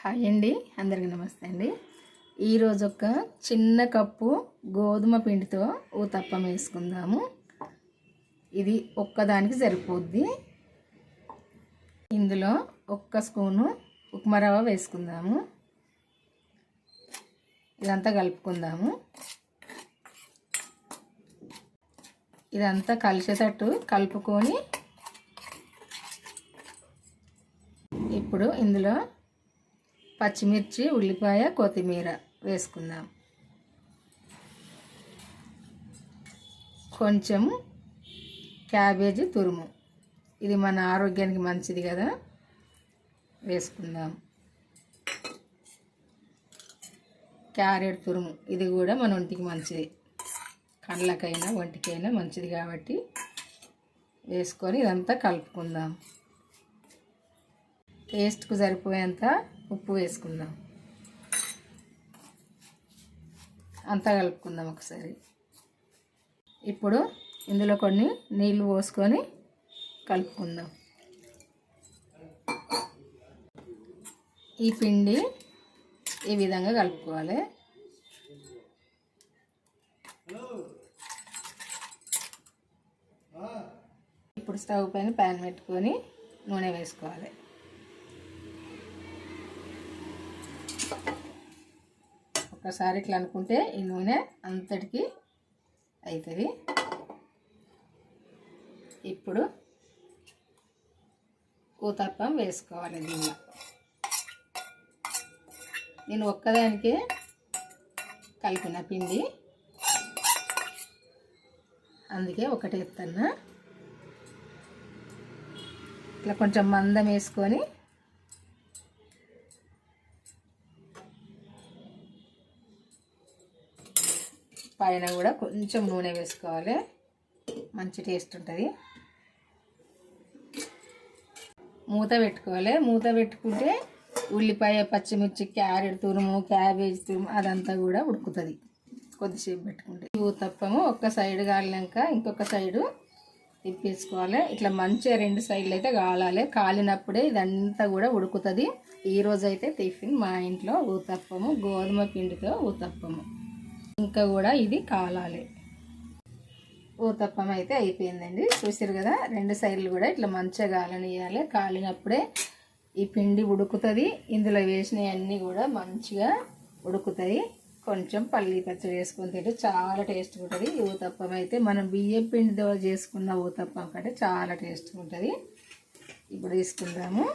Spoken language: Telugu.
హాయ్ అండి, అందరికీ నమస్తే అండి. ఈరోజు ఒక చిన్న కప్పు గోధుమ పిండితో ఊతప్పం వేసుకుందాము. ఇది ఒక్కదానికి సరిపోద్ది. ఇందులో ఒక్క స్పూను ఉప్మా రవ్వ వేసుకుందాము. ఇదంతా కలుపుకుందాము. ఇదంతా కలిసేటట్టు కలుపుకొని ఇప్పుడు ఇందులో పచ్చిమిర్చి, ఉల్లిపాయ, కొత్తిమీర వేసుకుందాం. కొంచెం క్యాబేజీ తురుము, ఇది మన ఆరోగ్యానికి మంచిది కదా, వేసుకుందాం. క్యారెట్ తురుము, ఇది కూడా మన ఒంటికి మంచిది, కళ్ళకైనా ఒంటికైనా మంచిది కాబట్టి వేసుకొని ఇదంతా కలుపుకుందాం. టేస్ట్కు సరిపోయేంత ఉప్పు వేసుకుందాం. అంతా కలుపుకుందాం ఒకసారి. ఇప్పుడు ఇందులో కొన్ని నీళ్ళు పోసుకొని కలుపుకుందాం. ఈ పిండి ఈ విధంగా కలుపుకోవాలి. ఇప్పుడు స్టవ్ పైన ప్యాన్ పెట్టుకొని నూనె వేసుకోవాలి. ఒకసారి ఇట్లా అనుకుంటే ఈ నూనె అంతటికి అవుతుంది. ఇప్పుడు ఊతప్పం వేసుకోవాలి. నేను ఒక్కదానికే కలిపిన పిండి, అందుకే ఒకటి ఎత్తన్నా. ఇట్లా కొంచెం మందం వేసుకొని పైన కూడా కొంచెం నూనె వేసుకోవాలి, మంచి టేస్ట్ ఉంటుంది. మూత పెట్టుకోవాలి. మూత పెట్టుకుంటే ఉల్లిపాయ, పచ్చిమిర్చి, క్యారెట్ తురుము, క్యాబేజ్ తురుము అదంతా కూడా ఉడుకుతుంది కొద్దిసేపు పెట్టుకుంటే. ఊతప్పము ఒక్క సైడ్ కాలినాక ఇంకొక సైడు తిప్పేసుకోవాలి. ఇట్లా మంచిగా రెండు సైడ్లు అయితే కాలాలి. కాలినప్పుడే ఇదంతా కూడా ఉడుకుతుంది. ఈరోజైతే టిఫిన్ మా ఇంట్లో ఊతప్పము, గోధుమ పిండితో ఊతప్పము. ఇంకా కూడా ఇది కాలాలి. ఊతప్పం అయితే అయిపోయిందండి. చూసారు కదా, రెండు సైడ్లు కూడా ఇట్లా మంచిగా కాలనియాలి. కాలినప్పుడే ఈ పిండి ఉడుకుతుంది. ఇందులో వేసినవన్నీ కూడా మంచిగా ఉడుకుతాయి. కొంచెం పల్లి పచ్చడి వేసుకొని తింటే చాలా టేస్ట్గా ఉంటుంది. ఈ ఊతప్పం అయితే మనం బియ్యం పిండితో చేసుకున్న ఊతప్పం కంటే చాలా టేస్ట్గా ఉంటుంది. ఇప్పుడు తీసుకుందాము.